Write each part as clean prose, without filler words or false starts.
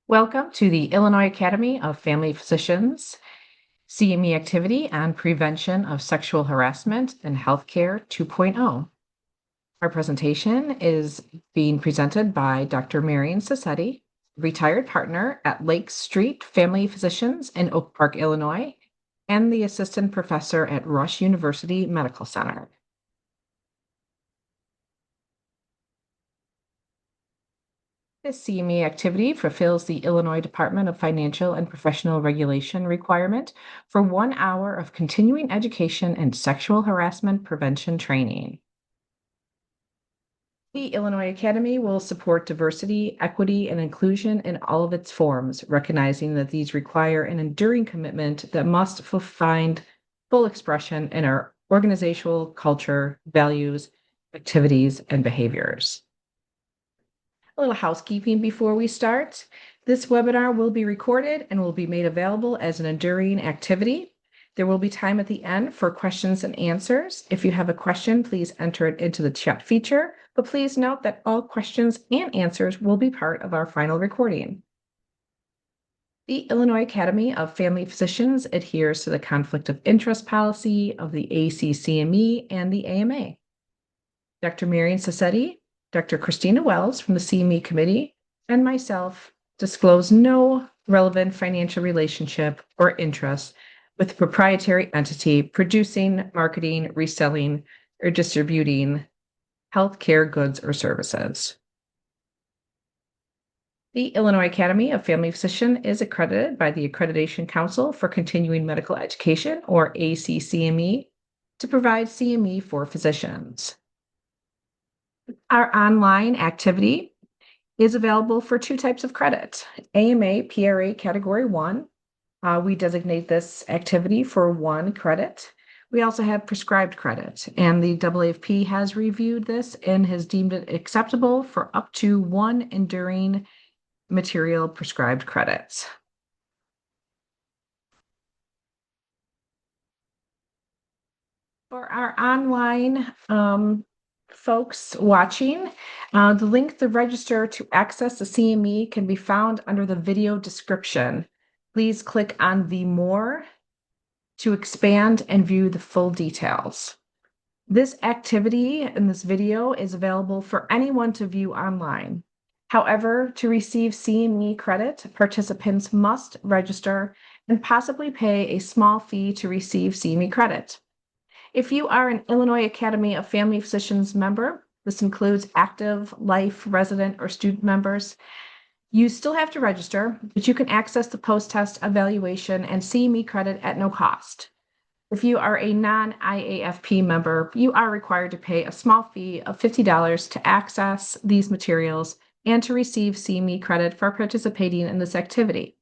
Welcome to the Illinois Academy of Family Physicians CME activity on prevention of sexual harassment in healthcare 2.0. Our presentation is being presented by Dr. Marian Sassetti, retired partner at Lake Street Family Physicians in Oak Park, Illinois, and the assistant professor at Rush University Medical Center. This CME activity fulfills the Illinois Department of Financial and Professional Regulation requirement for 1 hour of continuing education and sexual harassment prevention training. The Illinois Academy will support diversity, equity, and inclusion in all of its forms, recognizing that these require an enduring commitment that must find full expression in our organizational culture, values, activities, and behaviors. A little housekeeping before we start. This webinar will be recorded and will be made available as an enduring activity. There will be time at the end for questions and answers. If you have a question, please enter it into the chat feature, but please note that all questions and answers will be part of our final recording. The Illinois Academy of Family Physicians adheres to the conflict of interest policy of the ACCME and the AMA. Dr. Marian Sassetti, Dr. Christina Wells from the CME Committee, and myself disclose no relevant financial relationship or interest with the proprietary entity producing, marketing, reselling, or distributing healthcare goods or services. The Illinois Academy of Family Physicians is accredited by the Accreditation Council for Continuing Medical Education, or ACCME, to provide CME for physicians. Our online activity is available for 2 types of credit. AMA PRA Category 1, we designate this activity for 1 credit. We also have prescribed credit, and the FAAFP has reviewed this and has deemed it acceptable for up to 1 enduring material prescribed credits. For our online folks watching, the link to register to access the CME can be found under the video description. Please click on the More to expand and view the full details. This activity in this video is available for anyone to view online. However, to receive CME credit, participants must register and possibly pay a small fee to receive CME credit. If you are an Illinois Academy of Family Physicians member, this includes active, life, resident, or student members, you still have to register, but you can access the post-test evaluation and CME credit at no cost. If you are a non-IAFP member, you are required to pay a small fee of $50 to access these materials and to receive CME credit for participating in this activity.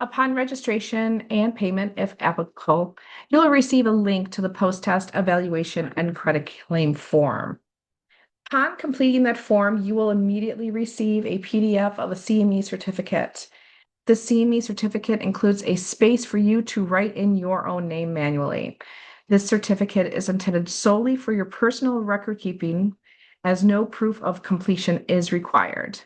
Upon registration and payment, if applicable, you'll receive a link to the post-test evaluation and credit claim form. Upon completing that form, you will immediately receive a PDF of a CME certificate. The CME certificate includes a space for you to write in your own name manually. This certificate is intended solely for your personal record keeping, as no proof of completion is required.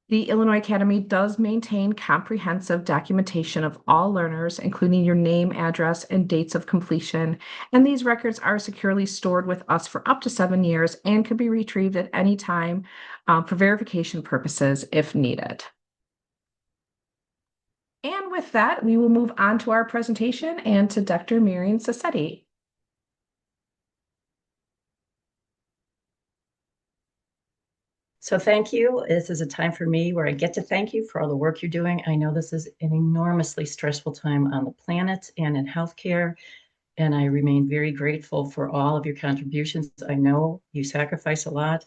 The Illinois Academy does maintain comprehensive documentation of all learners, including your name, address, and dates of completion, and these records are securely stored with us for up to 7 years and can be retrieved at any time for verification purposes if needed. And with that, we will move on to our presentation and to Dr. Marian Sassetti. So thank you. This is a time for me where I get to thank you for all the work you're doing. I know this is an enormously stressful time on the planet and in healthcare, and I remain very grateful for all of your contributions. I know you sacrifice a lot,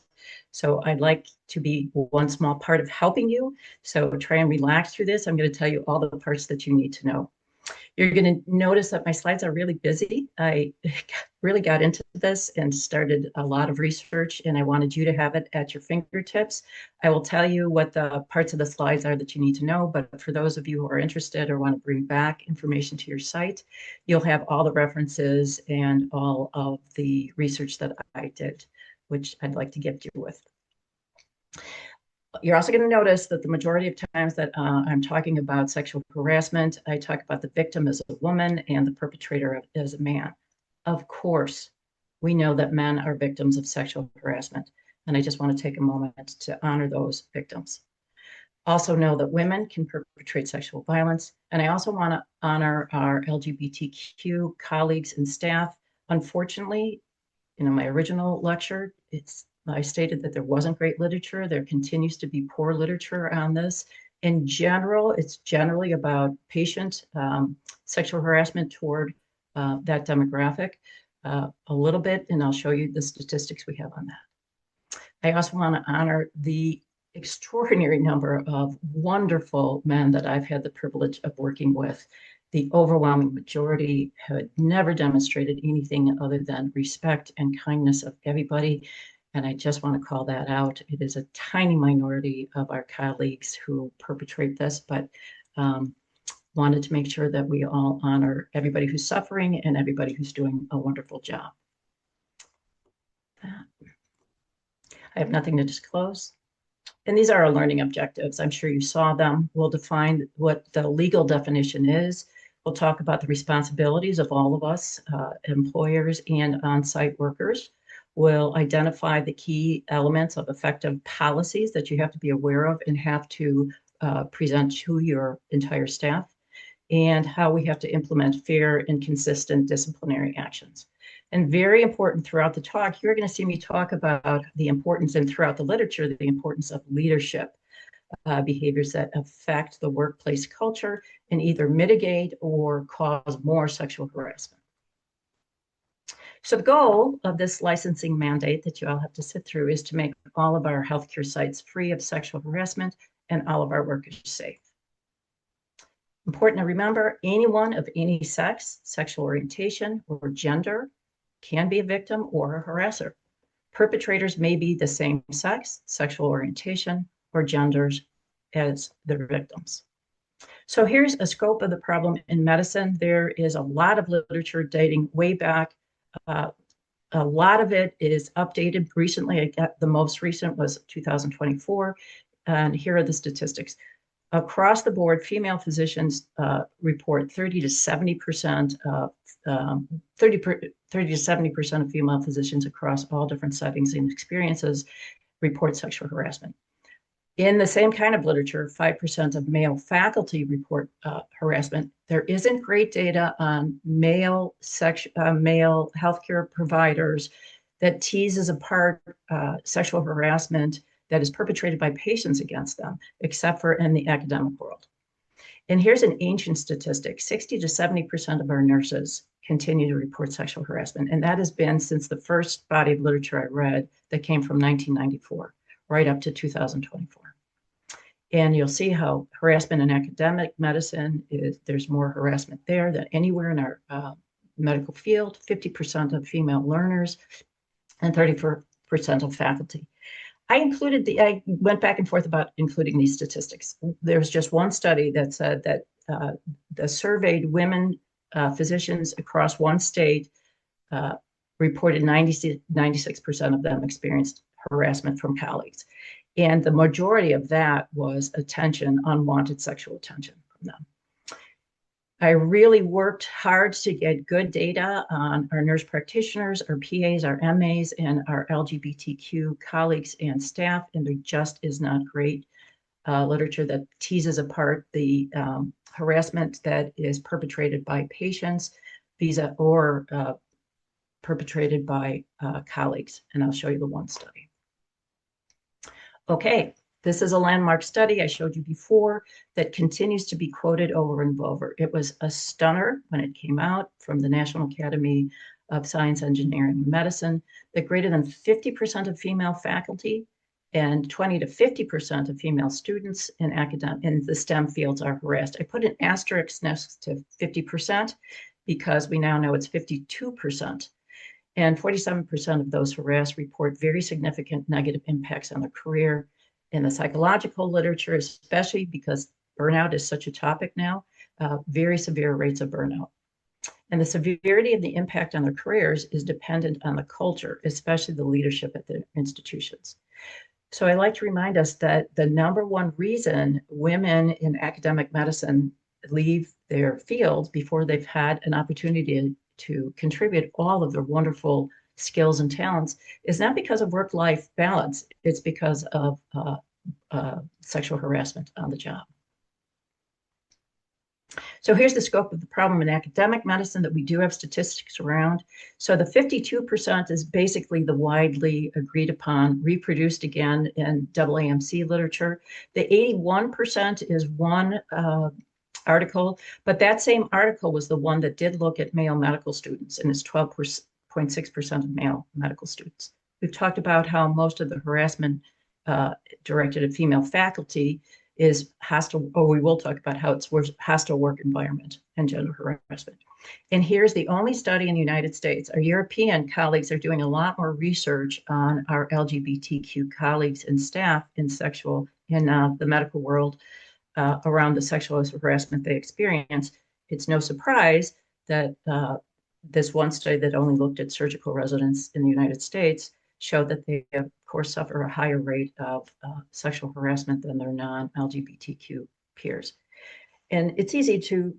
so I'd like to be one small part of helping you. So try and relax through this. I'm going to tell you all the parts that you need to know. You're going to notice that my slides are really busy. I really got into this and started a lot of research, and I wanted you to have it at your fingertips. I will tell you what the parts of the slides are that you need to know, but for those of you who are interested or want to bring back information to your site, you'll have all the references and all of the research that I did, which I'd like to gift you with. You're also going to notice that the majority of times that I'm talking about sexual harassment, I talk about the victim as a woman and the perpetrator as a man. Of course, we know that men are victims of sexual harassment, and I just want to take a moment to honor those victims. Also know that women can perpetrate sexual violence, and I also want to honor our LGBTQ colleagues and staff. Unfortunately, my original lecture, I stated that there wasn't great literature. There continues to be poor literature on this. In general, it's generally about patient sexual harassment toward that demographic. A little bit, and I'll show you the statistics we have on that. I also want to honor the extraordinary number of wonderful men that I've had the privilege of working with. The overwhelming majority had never demonstrated anything other than respect and kindness of everybody. And I just want to call that out. It is a tiny minority of our colleagues who perpetrate this, but wanted to make sure that we all honor everybody who's suffering and everybody who's doing a wonderful job. I have nothing to disclose. And these are our learning objectives. I'm sure you saw them. We'll define what the legal definition is. We'll talk about the responsibilities of all of us, employers and on-site workers. We'll identify the key elements of effective policies that you have to be aware of and have to present to your entire staff, and how we have to implement fair and consistent disciplinary actions. And very important throughout the talk, you're going to see me talk about the importance, and throughout the literature, the importance of leadership behaviors that affect the workplace culture and either mitigate or cause more sexual harassment. So the goal of this licensing mandate that you all have to sit through is to make all of our healthcare sites free of sexual harassment and all of our workers safe. Important to remember, anyone of any sex, sexual orientation, or gender can be a victim or a harasser. Perpetrators may be the same sex, sexual orientation, or genders as their victims. So here's a scope of the problem in medicine. There is a lot of literature dating way back. A lot of it is updated recently. The most recent was 2024. And here are the statistics. Across the board, female physicians report 30 to 70% of 30 to 70% of female physicians across all different settings and experiences report sexual harassment. In the same kind of literature, 5% of male faculty report harassment. There isn't great data on male healthcare providers that teases apart sexual harassment that is perpetrated by patients against them, except for in the academic world. And here's an ancient statistic: 60 to 70% of our nurses continue to report sexual harassment. And that has been since the first body of literature I read that came from 1994, right up to 2024. And you'll see how harassment in academic medicine there's more harassment there than anywhere in our medical field. 50% of female learners and 30% of faculty. I went back and forth about including these statistics. There's just one study that said that the surveyed women physicians across one state reported 96% of them experienced harassment from colleagues. And the majority of that was unwanted sexual attention from them. I really worked hard to get good data on our nurse practitioners, our PAs, our MAs, and our LGBTQ colleagues and staff, and there just is not great literature that teases apart the harassment that is perpetrated by patients or perpetrated by colleagues. And I'll show you the one study. Okay. This is a landmark study I showed you before that continues to be quoted over and over. It was a stunner when it came out from the National Academy of Science, Engineering, and Medicine that greater than 50% of female faculty and 20 to 50% of female students in the STEM fields are harassed. I put an asterisk next to 50% because we now know it's 52%. And 47% of those harassed report very significant negative impacts on their career. In the psychological literature, especially because burnout is such a topic now, very severe rates of burnout. And the severity of the impact on their careers is dependent on the culture, especially the leadership at the institutions. So I like to remind us that the number one reason women in academic medicine leave their fields before they've had an opportunity to contribute all of their wonderful skills and talents is not because of work-life balance. It's because of sexual harassment on the job. So here's the scope of the problem in academic medicine that we do have statistics around. So the 52% is basically the widely agreed upon, reproduced again in AAMC literature. The 81% is one article, but that same article was the one that did look at male medical students, and it's 12.6% of male medical students. We've talked about how most of the harassment directed at female faculty is hostile, or we will talk about how it's hostile work environment and gender harassment. And here's the only study in the United States. Our European colleagues are doing a lot more research on our LGBTQ colleagues and staff in the medical world around the sexual harassment they experience. It's no surprise that this one study that only looked at surgical residents in the United States showed that they, of course, suffer a higher rate of sexual harassment than their non-LGBTQ peers. And it's easy to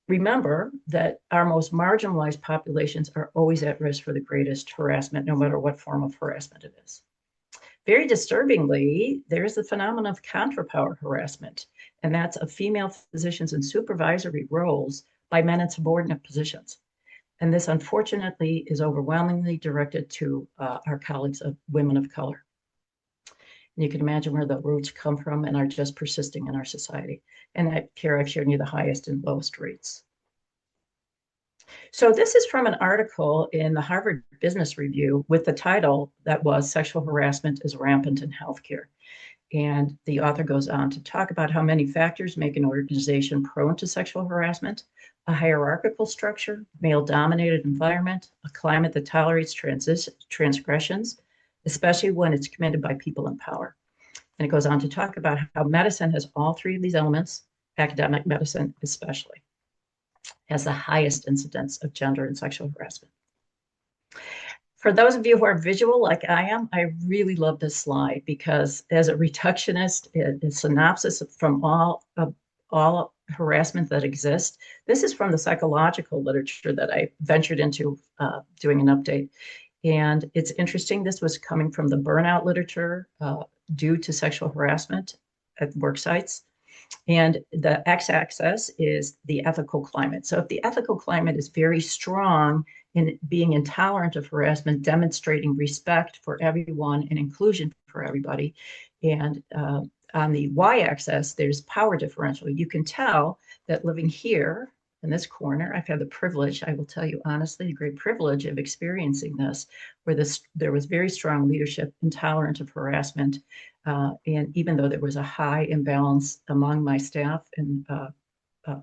remember that our most marginalized populations are always at risk for the greatest harassment, no matter what form of harassment it is. Very disturbingly, there's the phenomenon of contra-power harassment, and that's of female physicians in supervisory roles by men in subordinate positions. And this, unfortunately, is overwhelmingly directed to our colleagues of women of color. And you can imagine where the roots come from and are just persisting in our society. And here I've shown you the highest and lowest rates. So this is from an article in the Harvard Business Review with the title that was "Sexual Harassment is Rampant in Healthcare." And the author goes on to talk about how many factors make an organization prone to sexual harassment: a hierarchical structure, male-dominated environment, a climate that tolerates transgressions, especially when it's committed by people in power. And it goes on to talk about how medicine has all three of these elements, academic medicine especially, has the highest incidence of gender and sexual harassment. For those of you who are visual like I am, I really love this slide because as a reductionist, a synopsis from all harassment that exists. This is from the psychological literature that I ventured into doing an update. And it's interesting, this was coming from the burnout literature due to sexual harassment at work sites. And the x-axis is the ethical climate. So if the ethical climate is very strong in being intolerant of harassment, demonstrating respect for everyone and inclusion for everybody, and on the y-axis, there's power differential. You can tell that living here in this corner, I've had the privilege, I will tell you honestly, the great privilege of experiencing this, where there was very strong leadership intolerant of harassment. And even though there was a high imbalance among my staff and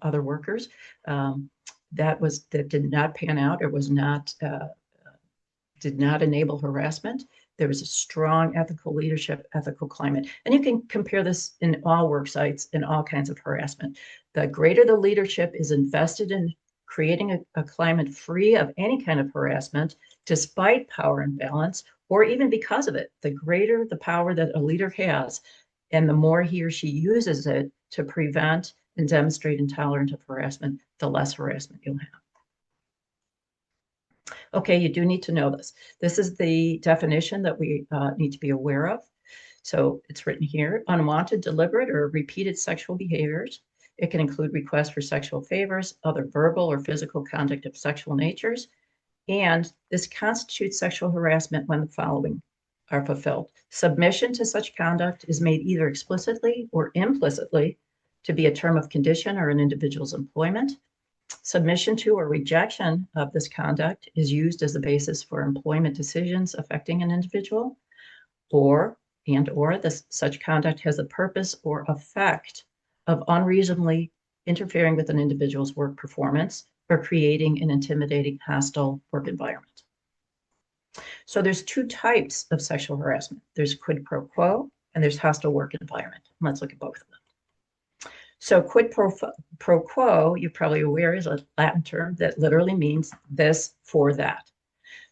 other workers, that did not pan out. It was not did not enable harassment. There was a strong ethical leadership, ethical climate. And you can compare this in all work sites, in all kinds of harassment. The greater the leadership is invested in creating a climate free of any kind of harassment, despite power imbalance, or even because of it, the greater the power that a leader has, and the more he or she uses it to prevent and demonstrate intolerance of harassment, the less harassment you'll have. Okay, you do need to know this. This is the definition that we need to be aware of. So it's written here: unwanted, deliberate, or repeated sexual behaviors. It can include requests for sexual favors, other verbal or physical conduct of sexual natures, and this constitutes sexual harassment when the following are fulfilled. Submission to such conduct is made either explicitly or implicitly to be a term of condition or an individual's employment. Submission to or rejection of this conduct is used as a basis for employment decisions affecting an individual, or such conduct has the purpose or effect of unreasonably interfering with an individual's work performance or creating an intimidating, hostile work environment. So there's two types of sexual harassment. There's quid pro quo and there's hostile work environment. Let's look at both of them. So quid pro quo, you're probably aware, is a Latin term that literally means this for that.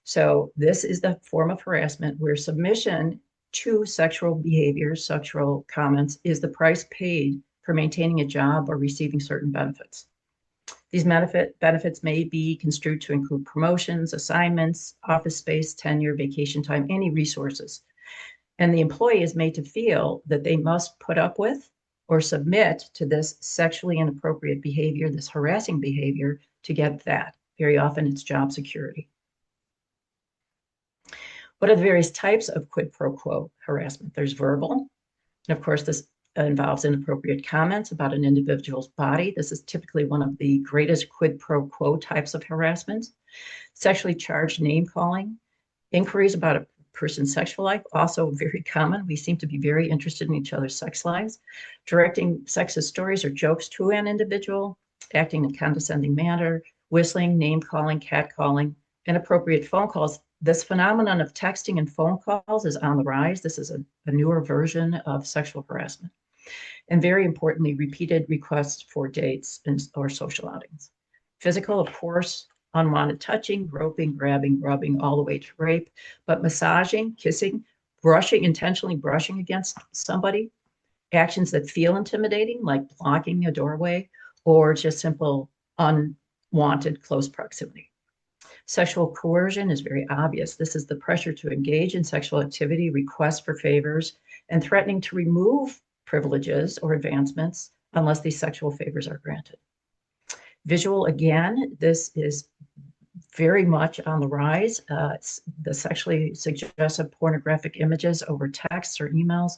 So this is the form of harassment where submission to sexual behaviors, sexual comments, is the price paid for maintaining a job or receiving certain benefits. These benefits may be construed to include promotions, assignments, office space, tenure, vacation time, any resources. And the employee is made to feel that they must put up with or submit to this sexually inappropriate behavior, this harassing behavior, to get that. Very often it's job security. What are the various types of quid pro quo harassment? There's verbal. And of course, this involves inappropriate comments about an individual's body. This is typically one of the greatest quid pro quo types of harassment. Sexually charged name calling, inquiries about a person's sexual life, also very common. We seem to be very interested in each other's sex lives. Directing sexist stories or jokes to an individual, acting in a condescending manner, whistling, name calling, cat calling, inappropriate phone calls. This phenomenon of texting and phone calls is on the rise. This is a newer version of sexual harassment. And very importantly, repeated requests for dates or social outings. Physical, of course, unwanted touching, groping, grabbing, rubbing, all the way to rape, but massaging, kissing, brushing, intentionally brushing against somebody, actions that feel intimidating, like blocking a doorway, or just simple unwanted close proximity. Sexual coercion is very obvious. This is the pressure to engage in sexual activity, requests for favors, and threatening to remove privileges or advancements unless these sexual favors are granted. Visual, again, this is very much on the rise. The sexually suggestive pornographic images over texts or emails,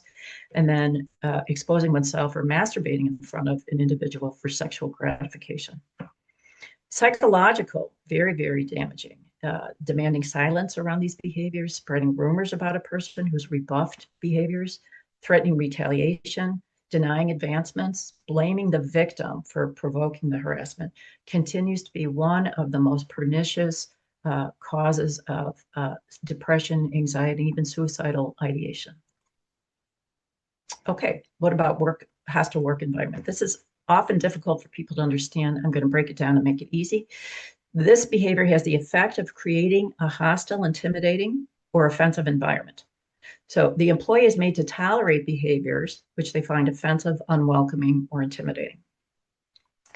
and then exposing oneself or masturbating in front of an individual for sexual gratification. Psychological, very, very damaging. Demanding silence around these behaviors, spreading rumors about a person who's rebuffed behaviors, threatening retaliation, denying advancements, blaming the victim for provoking the harassment continues to be one of the most pernicious causes of depression, anxiety, even suicidal ideation. Okay, what about hostile work environment? This is often difficult for people to understand. I'm going to break it down and make it easy. This behavior has the effect of creating a hostile, intimidating, or offensive environment. So the employee is made to tolerate behaviors which they find offensive, unwelcoming, or intimidating.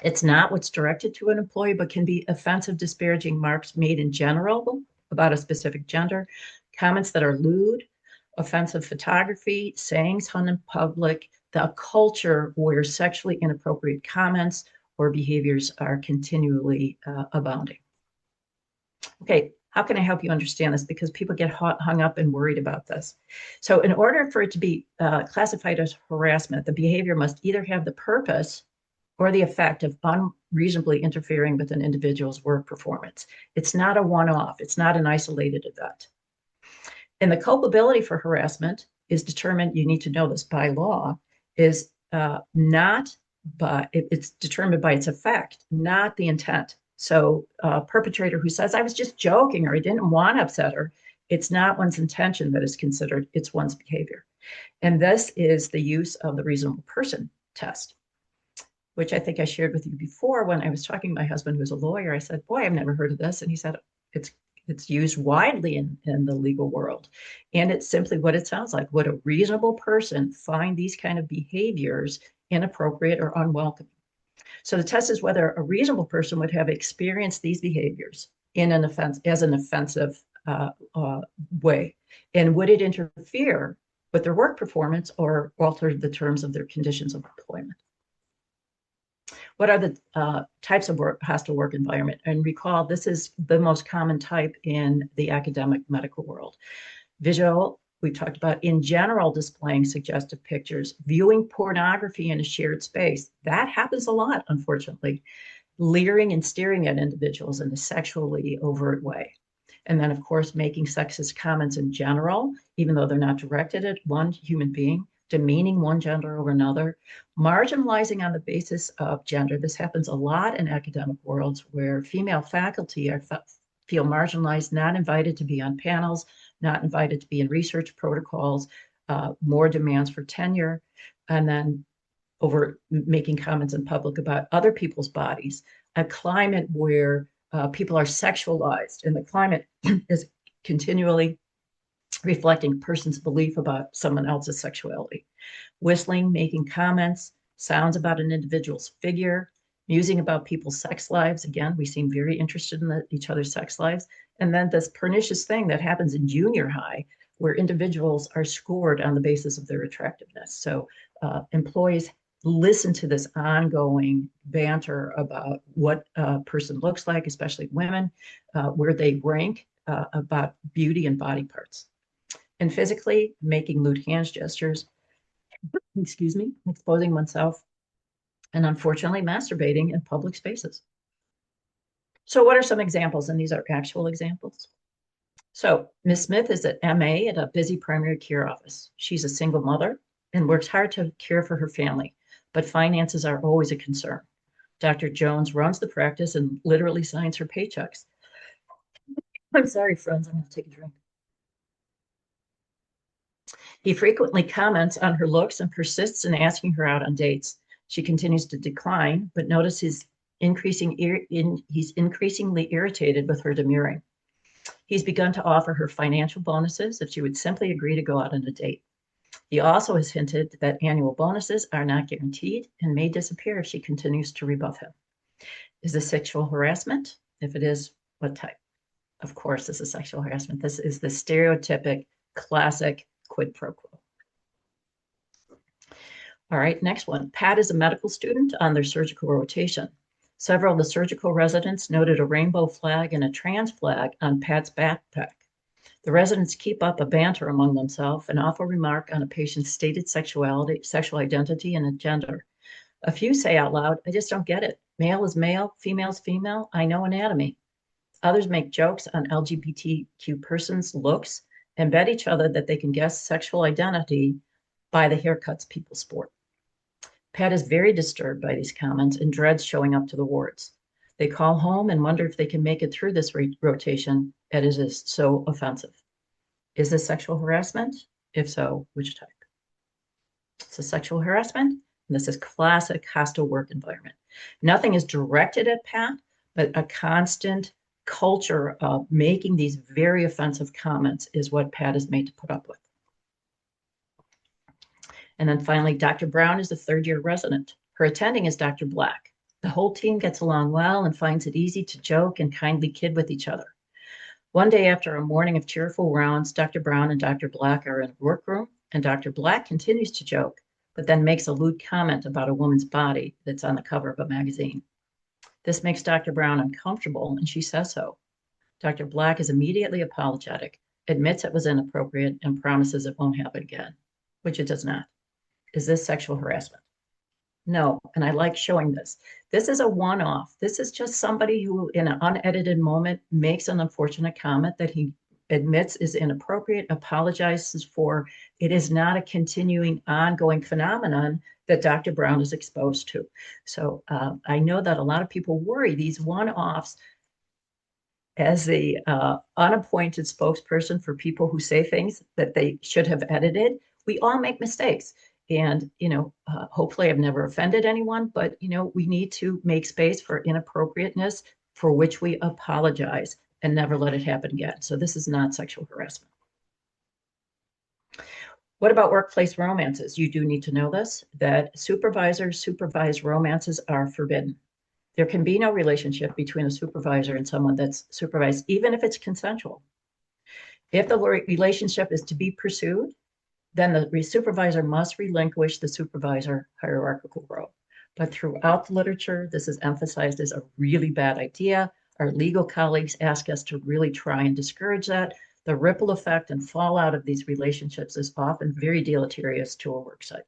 It's not what's directed to an employee, but can be offensive, disparaging marks made in general about a specific gender, comments that are lewd, offensive photography, sayings hung in public, the culture where sexually inappropriate comments or behaviors are continually abounding. Okay, how can I help you understand this? Because people get hung up and worried about this. So in order for it to be classified as harassment, the behavior must either have the purpose or the effect of unreasonably interfering with an individual's work performance. It's not a one-off. It's not an isolated event. And the culpability for harassment is determined, you need to know this by law, is it's determined by its effect, not the intent. So a perpetrator who says, I was just joking, or I didn't want to upset her, it's not one's intention that is considered, it's one's behavior. And this is the use of the reasonable person test, which I think I shared with you before when I was talking to my husband, who's a lawyer. I said, boy, I've never heard of this. And he said, it's used widely in the legal world. And it's simply what it sounds like. Would a reasonable person find these kind of behaviors inappropriate or unwelcome? So the test is whether a reasonable person would have experienced these behaviors as an offensive way. And would it interfere with their work performance or alter the terms of their conditions of employment? What are the types of hostile work environment? And recall, this is the most common type in the academic medical world. Visual, we talked about, in general, displaying suggestive pictures, viewing pornography in a shared space. That happens a lot, unfortunately. Leering and staring at individuals in a sexually overt way. And then, of course, making sexist comments in general, even though they're not directed at one human being, demeaning one gender over another, marginalizing on the basis of gender. This happens a lot in academic worlds where female faculty feel marginalized, not invited to be on panels, not invited to be in research protocols, more demands for tenure, and then over making comments in public about other people's bodies, a climate where people are sexualized, and the climate is continually reflecting a person's belief about someone else's sexuality. Whistling, making comments, sounds about an individual's figure, musing about people's sex lives. Again, we seem very interested in each other's sex lives. And then this pernicious thing that happens in junior high, where individuals are scored on the basis of their attractiveness. So employees listen to this ongoing banter about what a person looks like, especially women, where they rank about beauty and body parts. And physically, making lewd hand gestures, excuse me, exposing oneself, and unfortunately, masturbating in public spaces. So what are some examples? And these are actual examples. So Ms. Smith is an MA at a busy primary care office. She's a single mother and works hard to care for her family, but finances are always a concern. Dr. Jones runs the practice and literally signs her paychecks. I'm sorry, friends, I'm going to take a drink. He frequently comments on her looks and persists in asking her out on dates. She continues to decline, but notice he's increasingly irritated with her demurring. He's begun to offer her financial bonuses if she would simply agree to go out on a date. He also has hinted that annual bonuses are not guaranteed and may disappear if she continues to rebuff him. Is this sexual harassment? If it is, what type? Of course, this is sexual harassment. This is the stereotypic, classic quid pro quo. All right, next one. Pat is a medical student on their surgical rotation. Several of the surgical residents noted a rainbow flag and a trans flag on Pat's backpack. The residents keep up a banter among themselves and offer remark on a patient's stated sexuality, sexual identity, and gender. A few say out loud, I just don't get it. Male is male, female is female. I know anatomy. Others make jokes on LGBTQ persons' looks and bet each other that they can guess sexual identity by the haircuts people sport. Pat is very disturbed by these comments and dreads showing up to the wards. They call home and wonder if they can make it through this rotation, as it is so offensive. Is this sexual harassment? If so, which type? It's a sexual harassment, and this is classic hostile work environment. Nothing is directed at Pat, but a constant culture of making these very offensive comments is what Pat is made to put up with. And then finally, Dr. Brown is a third-year resident. Her attending is Dr. Black. The whole team gets along well and finds it easy to joke and kindly kid with each other. One day after a morning of cheerful rounds, Dr. Brown and Dr. Black are in a workroom, and Dr. Black continues to joke, but then makes a lewd comment about a woman's body that's on the cover of a magazine. This makes Dr. Brown uncomfortable, and she says so. Dr. Black is immediately apologetic, admits it was inappropriate, and promises it won't happen again, which it does not. Is this sexual harassment? No, and I like showing this. This is a one-off. This is just somebody who, in an unedited moment, makes an unfortunate comment that he admits is inappropriate, apologizes for. It is not a continuing, ongoing phenomenon that Dr. Brown is exposed to. So I know that a lot of people worry these one-offs. As the unappointed spokesperson for people who say things that they should have edited, we all make mistakes. And, hopefully I've never offended anyone, but, we need to make space for inappropriateness for which we apologize and never let it happen again. So this is not sexual harassment. What about workplace romances? You do need to know this, that supervised romances are forbidden. There can be no relationship between a supervisor and someone that's supervised, even if it's consensual. If the relationship is to be pursued, then the supervisor must relinquish the supervisor hierarchical role. But throughout the literature, this is emphasized as a really bad idea. Our legal colleagues ask us to really try and discourage that. The ripple effect and fallout of these relationships is often very deleterious to a work site.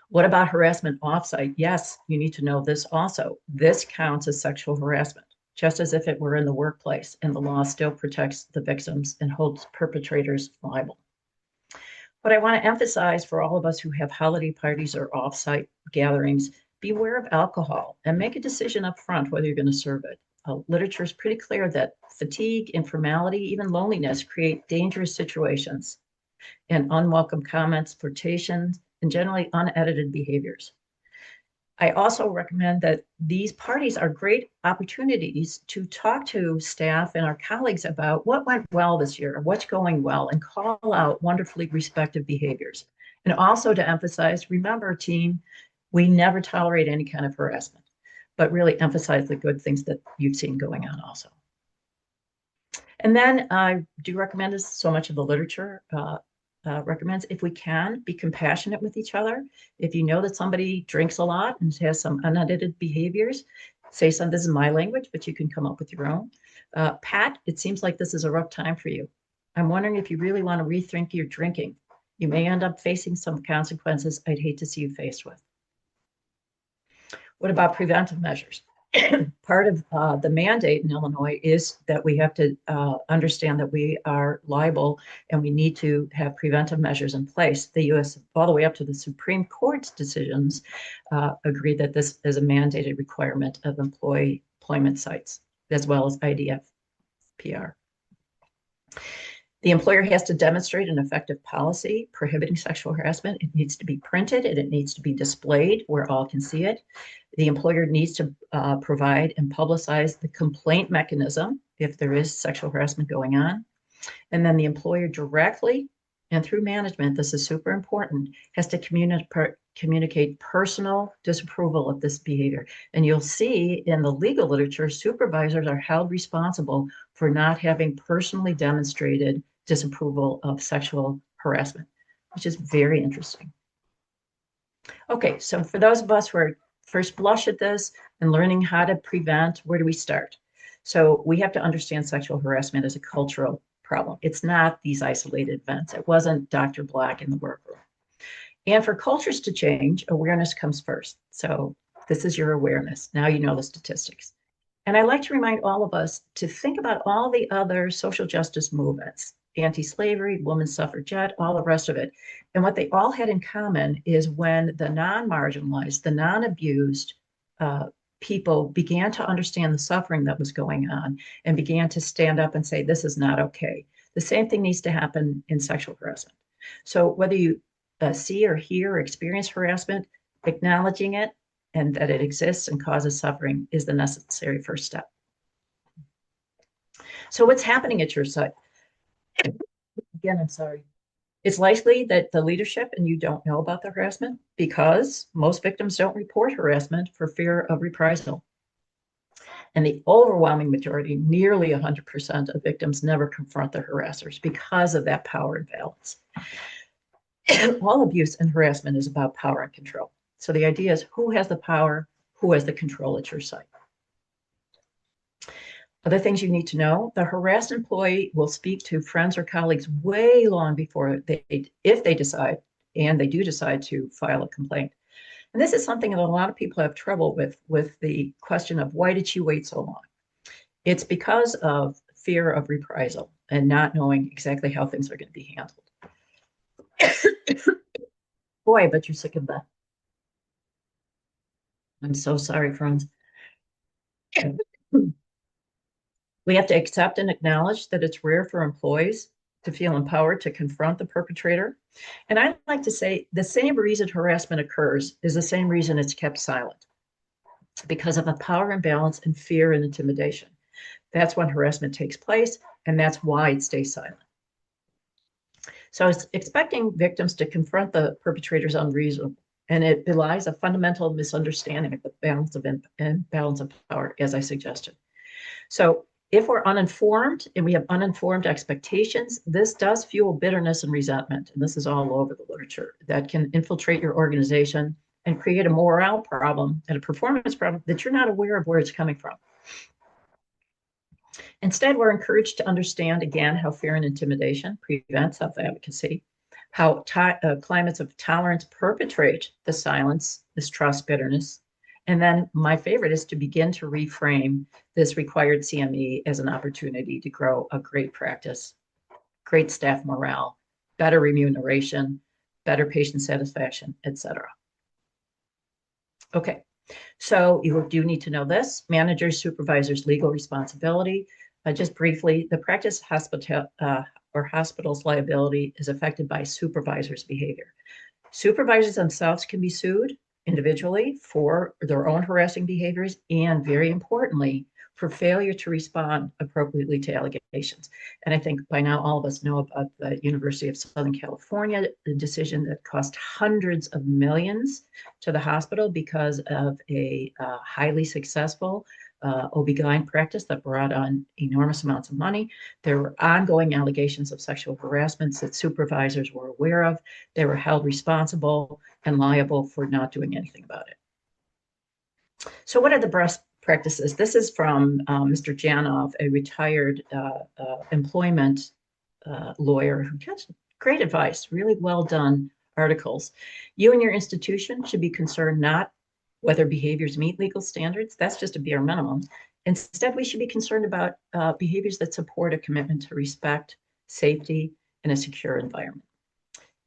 What about harassment offsite? Yes, you need to know this also. This counts as sexual harassment, just as if it were in the workplace, and the law still protects the victims and holds perpetrators liable. But I want to emphasize for all of us who have holiday parties or offsite gatherings, beware of alcohol and make a decision up front whether you're going to serve it. Literature is pretty clear that fatigue, informality, even loneliness create dangerous situations and unwelcome comments, flirtations, and generally unedited behaviors. I also recommend that these parties are great opportunities to talk to staff and our colleagues about what went well this year, what's going well, and call out wonderfully respective behaviors. And also to emphasize, remember, team, we never tolerate any kind of harassment, but really emphasize the good things that you've seen going on also. And then I do recommend, as so much of the literature recommends, if we can, be compassionate with each other. If you know that somebody drinks a lot and has some unedited behaviors, say some, this is my language, but you can come up with your own. Pat, it seems like this is a rough time for you. I'm wondering if you really want to rethink your drinking. You may end up facing some consequences I'd hate to see you faced with. What about preventive measures? Part of the mandate in Illinois is that we have to understand that we are liable and we need to have preventive measures in place. The U.S., all the way up to the Supreme Court's decisions, agreed that this is a mandated requirement of employment sites, as well as IDF-PR. The employer has to demonstrate an effective policy prohibiting sexual harassment. It needs to be printed and it needs to be displayed where all can see it. The employer needs to provide and publicize the complaint mechanism if there is sexual harassment going on. And then the employer directly and through management, this is super important, has to communicate personal disapproval of this behavior. And you'll see in the legal literature, supervisors are held responsible for not having personally demonstrated disapproval of sexual harassment, which is very interesting. Okay, so for those of us who are first blush at this and learning how to prevent, where do we start? So we have to understand sexual harassment as a cultural problem. It's not these isolated events. It wasn't Dr. Black in the workroom. And for cultures to change, awareness comes first. So this is your awareness. Now you know the statistics. And I like to remind all of us to think about all the other social justice movements, anti-slavery, women's suffragette, all the rest of it. And what they all had in common is when the non-marginalized, the non-abused people began to understand the suffering that was going on and began to stand up and say, this is not okay. The same thing needs to happen in sexual harassment. So whether you see or hear or experience harassment, acknowledging it and that it exists and causes suffering is the necessary first step. So what's happening at your site? Again, I'm sorry. It's likely that the leadership and you don't know about the harassment because most victims don't report harassment for fear of reprisal. And the overwhelming majority, nearly 100% of victims never confront their harassers because of that power imbalance. All abuse and harassment is about power and control. So the idea is who has the power, who has the control at your site. Other things you need to know, the harassed employee will speak to friends or colleagues way long before if they decide, and they do decide to file a complaint. And this is something that a lot of people have trouble with the question of why did she wait so long? It's because of fear of reprisal and not knowing exactly how things are going to be handled. Boy, I bet you're sick of that. I'm so sorry, friends. We have to accept and acknowledge that it's rare for employees to feel empowered to confront the perpetrator. And I like to say the same reason harassment occurs is the same reason it's kept silent, because of a power imbalance and fear and intimidation. That's when harassment takes place, and that's why it stays silent. So it's expecting victims to confront the perpetrators unreasonable, and it belies a fundamental misunderstanding of the balance of power, as I suggested. So if we're uninformed and we have uninformed expectations, this does fuel bitterness and resentment. And this is all over the literature that can infiltrate your organization and create a morale problem and a performance problem that you're not aware of where it's coming from. Instead, we're encouraged to understand, again, how fear and intimidation prevent self-advocacy, how climates of tolerance perpetrate the silence, distrust, bitterness. And then my favorite is to begin to reframe this required CME as an opportunity to grow a great practice, great staff morale, better remuneration, better patient satisfaction, et cetera. Okay, so you do need to know this, managers, supervisors, legal responsibility. Just briefly, the practice or hospital's liability is affected by supervisors' behavior. Supervisors themselves can be sued, individually for their own harassing behaviors, and very importantly, for failure to respond appropriately to allegations. And I think by now all of us know about the University of Southern California, the decision that cost hundreds of millions to the hospital because of a highly successful OB-GYN practice that brought on enormous amounts of money. There were ongoing allegations of sexual harassment that supervisors were aware of. They were held responsible and liable for not doing anything about it. So what are the best practices? This is from Mr. Janov, a retired employment lawyer who gives great advice, really well done articles. You and your institution should be concerned not whether behaviors meet legal standards. That's just a bare minimum. Instead, we should be concerned about behaviors that support a commitment to respect, safety, and a secure environment.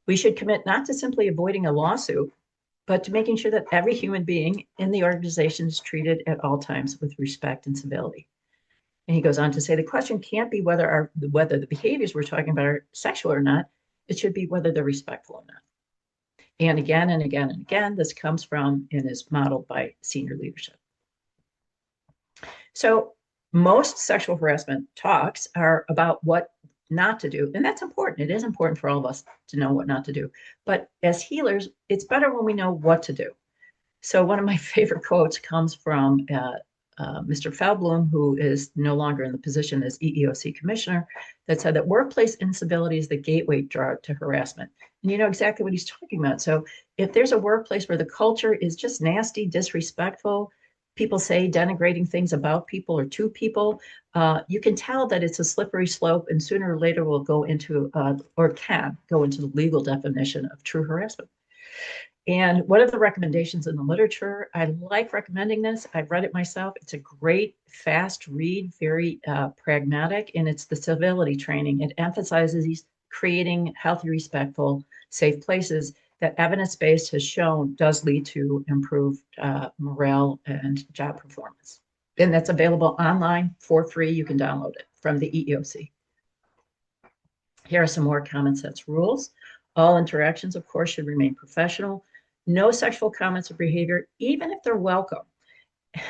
We should commit not to simply avoiding a lawsuit, but to making sure that every human being in the organization is treated at all times with respect and civility. And he goes on to say, the question can't be whether the behaviors we're talking about are sexual or not. It should be whether they're respectful or not. And again and again and again, this comes from and is modeled by senior leadership. So most sexual harassment talks are about what not to do. And that's important. It is important for all of us to know what not to do. But as healers, it's better when we know what to do. So one of my favorite quotes comes from Mr. Feldblum, who is no longer in the position as EEOC commissioner, that said that workplace incivility is the gateway drug to harassment. And you know exactly what he's talking about. So if there's a workplace where the culture is just nasty, disrespectful, people say denigrating things about people or to people, you can tell that it's a slippery slope, and sooner or later will go into, or can go into the legal definition of true harassment. And what are the recommendations in the literature? I like recommending this. I've read it myself. It's a great, fast read, very pragmatic, and it's the civility training. It emphasizes creating healthy, respectful, safe places that evidence-based has shown does lead to improved morale and job performance. And that's available online for free. You can download it from the EEOC. Here are some more common sense rules. All interactions, of course, should remain professional. No sexual comments or behavior, even if they're welcome.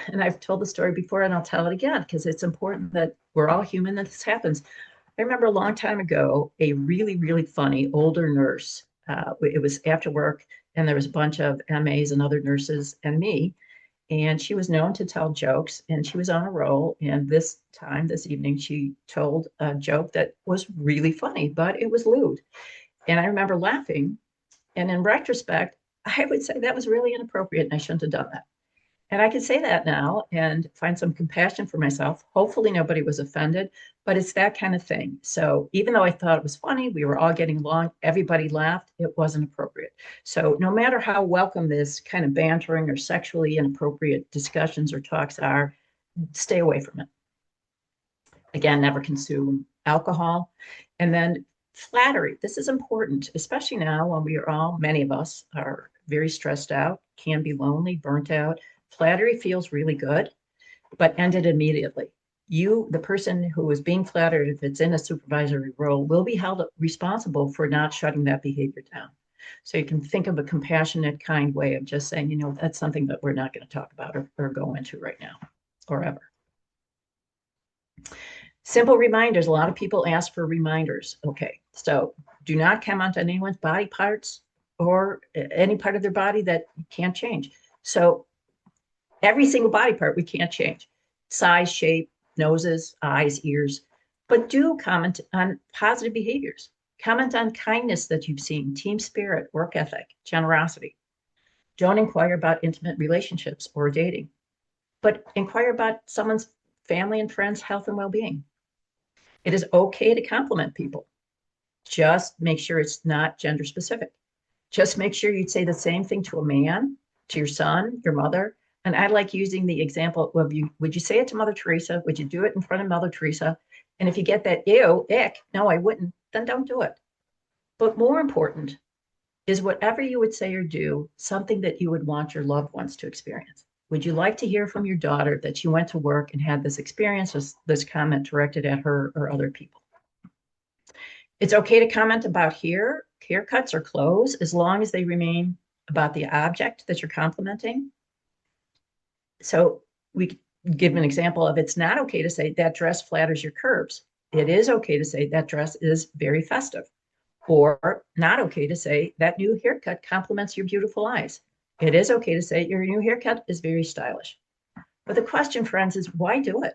And I've told the story before, and I'll tell it again, because it's important that we're all human, that this happens. I remember a long time ago, a really, really funny older nurse. It was after work, and there was a bunch of MAs and other nurses and me. And she was known to tell jokes, and she was on a roll. And this evening, she told a joke that was really funny, but it was lewd. And I remember laughing. And in retrospect, I would say that was really inappropriate and I shouldn't have done that. And I can say that now and find some compassion for myself. Hopefully nobody was offended, but it's that kind of thing. So even though I thought it was funny, we were all getting along, everybody laughed, it wasn't appropriate. So no matter how welcome this kind of bantering or sexually inappropriate discussions or talks are, stay away from it. Again, never consume alcohol. And then flattery. This is important, especially now when we are all, many of us are very stressed out, can be lonely, burnt out. Flattery feels really good, but end it immediately. You, the person who is being flattered, if it's in a supervisory role, will be held responsible for not shutting that behavior down. So you can think of a compassionate, kind way of just saying, you know, that's something that we're not going to talk about or go into right now or ever. Simple reminders. A lot of people ask for reminders. Okay, so do not comment on anyone's body parts or any part of their body that you can't change. So every single body part we can't change. Size, shape, noses, eyes, ears. But do comment on positive behaviors. Comment on kindness that you've seen, team spirit, work ethic, generosity. Don't inquire about intimate relationships or dating, but inquire about someone's family and friends' health and well-being. It is okay to compliment people. Just make sure it's not gender specific. Just make sure you'd say the same thing to a man, to your son, your mother. And I like using the example of would you say it to Mother Teresa? Would you do it in front of Mother Teresa? And if you get that, ew, ick, no, I wouldn't, then don't do it. But more important is whatever you would say or do, something that you would want your loved ones to experience. Would you like to hear from your daughter that she went to work and had this experience, this comment directed at her or other people? It's okay to comment about haircuts or clothes as long as they remain about the object that you're complimenting. So we give an example of it's not okay to say that dress flatters your curves. It is okay to say that dress is very festive. Or not okay to say that new haircut complements your beautiful eyes. It is okay to say your new haircut is very stylish. But the question, friends, is why do it?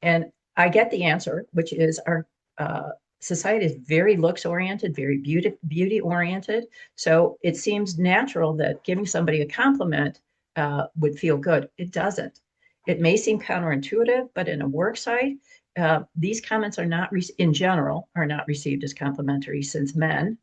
And I get the answer, which is our society is very looks oriented, very beauty oriented. So it seems natural that giving somebody a compliment would feel good. It doesn't. It may seem counterintuitive, but in a work site, these comments are not, in general, are not received as complimentary, since men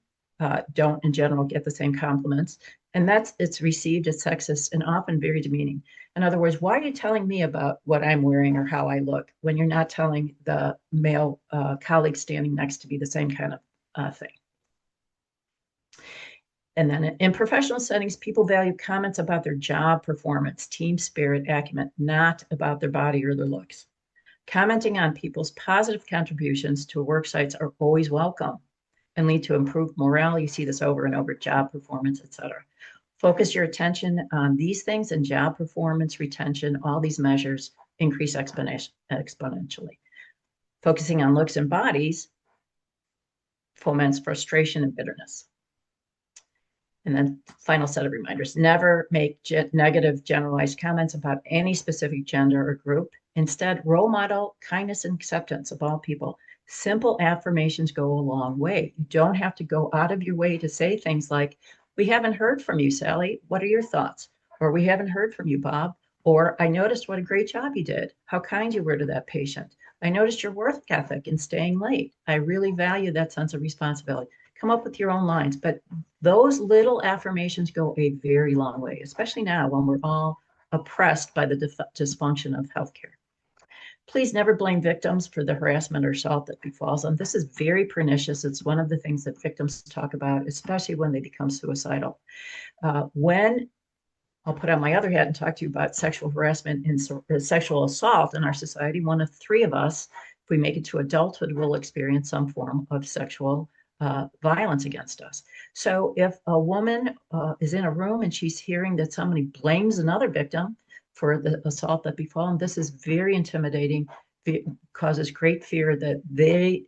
don't in general get the same compliments. And it's received as sexist and often very demeaning. In other words, why are you telling me about what I'm wearing or how I look when you're not telling the male colleague standing next to me the same kind of thing? And then in professional settings, people value comments about their job performance, team spirit, acumen, not about their body or their looks. Commenting on people's positive contributions to work sites are always welcome and lead to improved morale. You see this over and over, job performance, et cetera. Focus your attention on these things, and job performance, retention, all these measures increase exponentially. Focusing on looks and bodies foments frustration and bitterness. And then final set of reminders, never make negative generalized comments about any specific gender or group. Instead, role model kindness and acceptance of all people. Simple affirmations go a long way. You don't have to go out of your way to say things like, we haven't heard from you, Sally. What are your thoughts? Or we haven't heard from you, Bob. Or I noticed what a great job you did, how kind you were to that patient. I noticed your work ethic in staying late. I really value that sense of responsibility. Come up with your own lines, but those little affirmations go a very long way, especially now when we're all oppressed by the dysfunction of healthcare. Please never blame victims for the harassment or assault that befalls them. This is very pernicious. It's one of the things that victims talk about, especially when they become suicidal. When I'll put on my other hat and talk to you about sexual harassment and sexual assault in our society, one of three of us, if we make it to adulthood, will experience some form of sexual violence against us. So if a woman is in a room and she's hearing that somebody blames another victim for the assault that befell them, this is very intimidating. It causes great fear that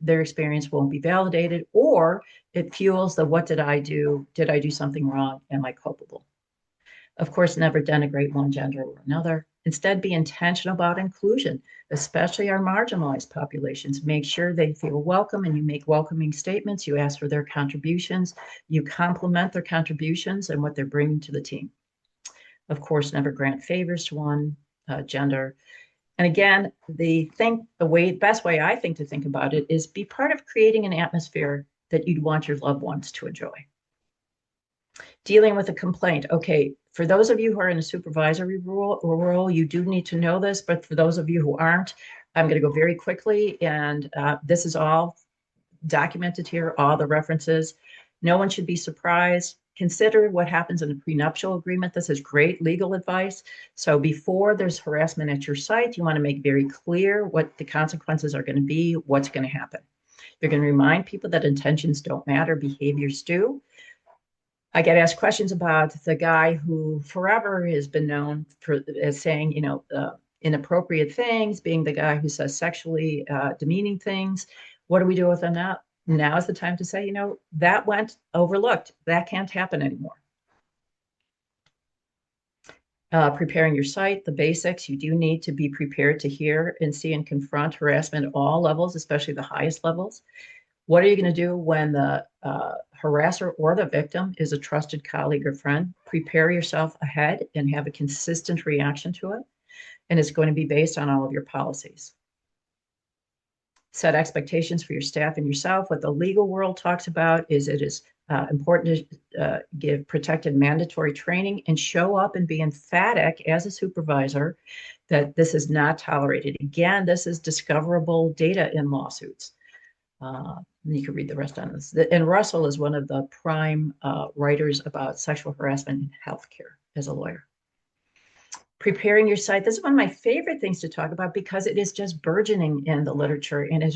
their experience won't be validated, or it fuels the what did I do? Did I do something wrong? Am I culpable? Of course, never denigrate one gender or another. Instead, be intentional about inclusion, especially our marginalized populations. Make sure they feel welcome, and you make welcoming statements. You ask for their contributions. You compliment their contributions and what they're bringing to the team. Of course, never grant favors to one gender. And again, the best way I think to think about it is be part of creating an atmosphere that you'd want your loved ones to enjoy. Dealing with a complaint. Okay, for those of you who are in a supervisory role, you do need to know this, but for those of you who aren't, I'm going to go very quickly, and this is all documented here, all the references. No one should be surprised. Consider what happens in a prenuptial agreement. This is great legal advice. So before there's harassment at your site, you want to make very clear what the consequences are going to be, what's going to happen. You're going to remind people that intentions don't matter, behaviors do. I get asked questions about the guy who forever has been known as saying, inappropriate things, being the guy who says sexually demeaning things. What do we do with him now? Now is the time to say, that went overlooked. That can't happen anymore. Preparing your site, the basics. You do need to be prepared to hear and see and confront harassment at all levels, especially the highest levels. What are you going to do when the harasser or the victim is a trusted colleague or friend? Prepare yourself ahead and have a consistent reaction to it. And it's going to be based on all of your policies. Set expectations for your staff and yourself. What the legal world talks about is it is important to give protected mandatory training and show up and be emphatic as a supervisor that this is not tolerated. Again, this is discoverable data in lawsuits. You can read the rest on this. And Russell is one of the prime writers about sexual harassment in healthcare as a lawyer. Preparing your site. This is one of my favorite things to talk about because it is just burgeoning in the literature, and it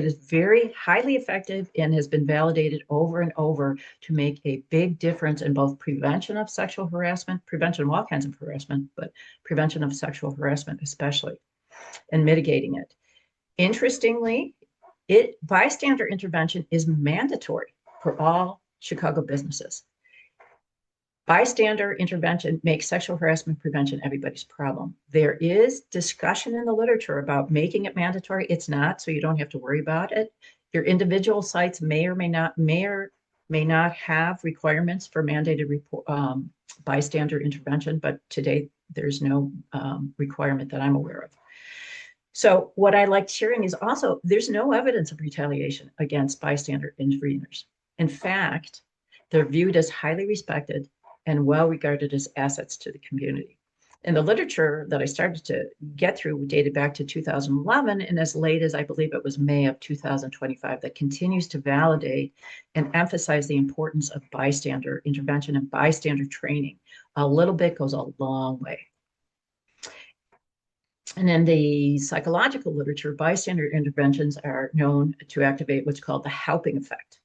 is very highly effective and has been validated over and over to make a big difference in both prevention of sexual harassment, prevention of all kinds of harassment, but prevention of sexual harassment especially, and mitigating it. Interestingly, bystander intervention is mandatory for all Chicago businesses. Bystander intervention makes sexual harassment prevention everybody's problem. There is discussion in the literature about making it mandatory. It's not, so you don't have to worry about it. Your individual sites may or may not have requirements for mandated bystander intervention, but today there's no requirement that I'm aware of. So what I liked hearing is also there's no evidence of retaliation against bystander interveners. In fact, they're viewed as highly respected and well regarded as assets to the community. And the literature that I started to get through dated back to 2011, and as late as I believe it was May of 2025, that continues to validate and emphasize the importance of bystander intervention and bystander training. A little bit goes a long way. And in the psychological literature, bystander interventions are known to activate what's called the helping effect,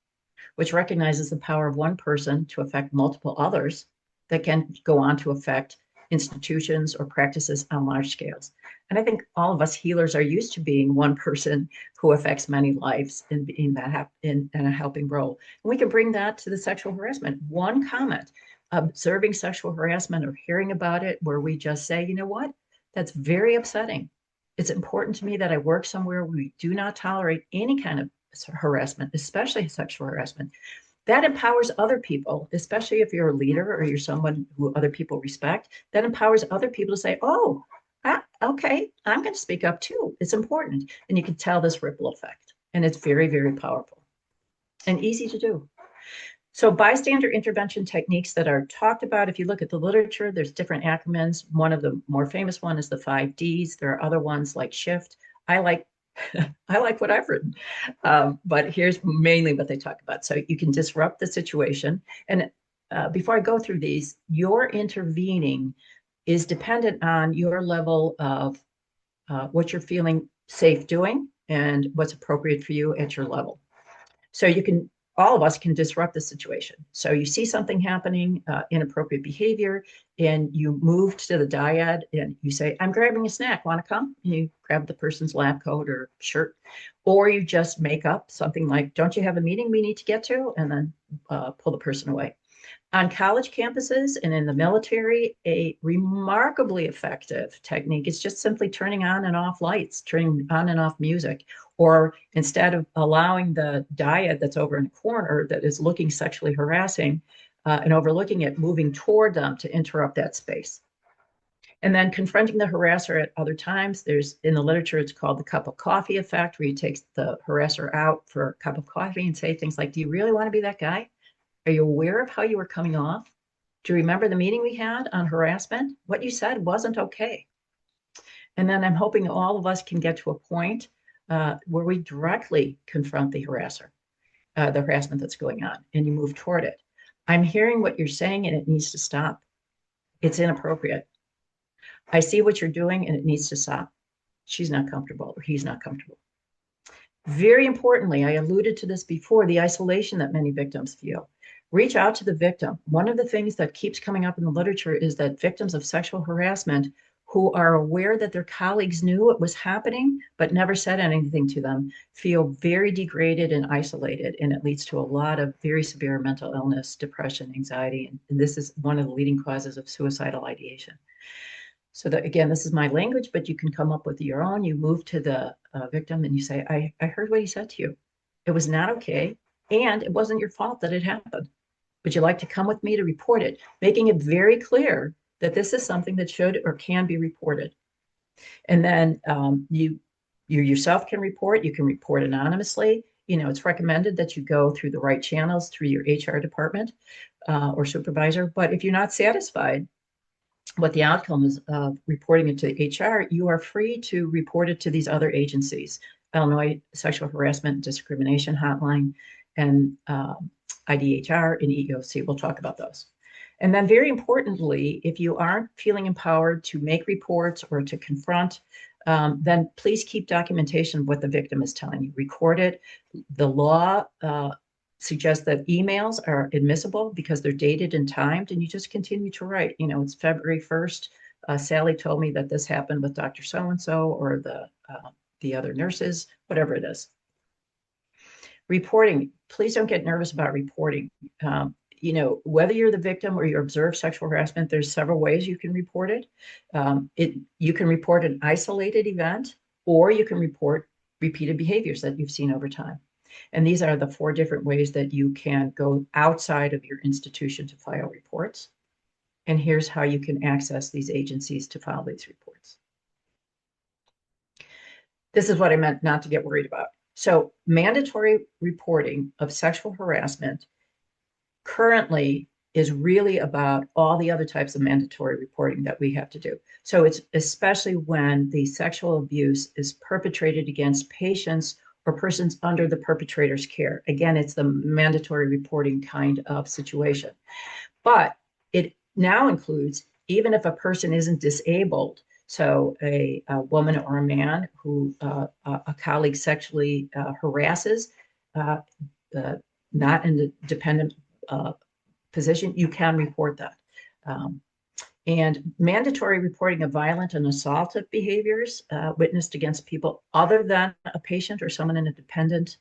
which recognizes the power of one person to affect multiple others that can go on to affect institutions or practices on large scales. And I think all of us healers are used to being one person who affects many lives and being that in a helping role. And we can bring that to the sexual harassment. One comment, observing sexual harassment or hearing about it, where we just say, you know what, that's very upsetting. It's important to me that I work somewhere where we do not tolerate any kind of harassment, especially sexual harassment. That empowers other people, especially if you're a leader or you're someone who other people respect. That empowers other people to say, oh, okay, I'm going to speak up too. It's important. And you can tell this ripple effect. And it's very, very powerful and easy to do. So bystander intervention techniques that are talked about, if you look at the literature, there's different acronyms. One of the more famous one is the 5 Ds. There are other ones like SHIFT. I like what I've written, but here's mainly what they talk about. So you can disrupt the situation. And before I go through these, your intervening is dependent on your level of what you're feeling safe doing and what's appropriate for you at your level. So all of us can disrupt the situation. So you see something happening, inappropriate behavior, and you move to the dyad and you say, I'm grabbing a snack, want to come? And you grab the person's lab coat or shirt, or you just make up something like, don't you have a meeting we need to get to? And then pull the person away. On college campuses and in the military, a remarkably effective technique is just simply turning on and off lights, turning on and off music, or instead of allowing the dyad that's over in the corner that is looking sexually harassing and overlooking it, moving toward them to interrupt that space. And then confronting the harasser at other times. In the literature, it's called the cup of coffee effect, where you take the harasser out for a cup of coffee and say things like, do you really want to be that guy? Are you aware of how you were coming off? Do you remember the meeting we had on harassment? What you said wasn't okay. And then I'm hoping all of us can get to a point where we directly confront the harasser, the harassment that's going on, and you move toward it. I'm hearing what you're saying and it needs to stop. It's inappropriate. I see what you're doing and it needs to stop. She's not comfortable or he's not comfortable. Very importantly, I alluded to this before, the isolation that many victims feel. Reach out to the victim. One of the things that keeps coming up in the literature is that victims of sexual harassment who are aware that their colleagues knew it was happening but never said anything to them feel very degraded and isolated, and it leads to a lot of very severe mental illness, depression, anxiety, and this is one of the leading causes of suicidal ideation. So that, again, this is my language, but you can come up with your own. You move to the victim and you say, I heard what he said to you. It was not okay, and it wasn't your fault that it happened. Would you like to come with me to report it? Making it very clear that this is something that should or can be reported. And then you yourself can report. You can report anonymously. It's recommended that you go through the right channels through your HR department or supervisor. But if you're not satisfied what the outcome is of reporting it to HR, you are free to report it to these other agencies, Illinois Sexual Harassment and Discrimination Hotline, and IDHR, and EEOC. We'll talk about those. And then very importantly, if you aren't feeling empowered to make reports or to confront, then please keep documentation of what the victim is telling you. Record it. The law suggests that emails are admissible because they're dated and timed, and you just continue to write. You know, it's February 1st. Sally told me that this happened with Dr. So-and-so or the other nurses, whatever it is. Reporting, please don't get nervous about reporting. You know, whether you're the victim or you observe sexual harassment, there's several ways you can report it. You can report an isolated event, or you can report repeated behaviors that you've seen over time. And these are the 4 different ways that you can go outside of your institution to file reports. And here's how you can access these agencies to file these reports. This is what I meant not to get worried about. So mandatory reporting of sexual harassment currently is really about all the other types of mandatory reporting that we have to do. So it's especially when the sexual abuse is perpetrated against patients or persons under the perpetrator's care. Again, it's the mandatory reporting kind of situation. But it now includes, even if a person isn't disabled, so a woman or a man who a colleague sexually harasses, not in the dependent position, you can report that. And mandatory reporting of violent and assaultive behaviors witnessed against people other than a patient or someone in a dependent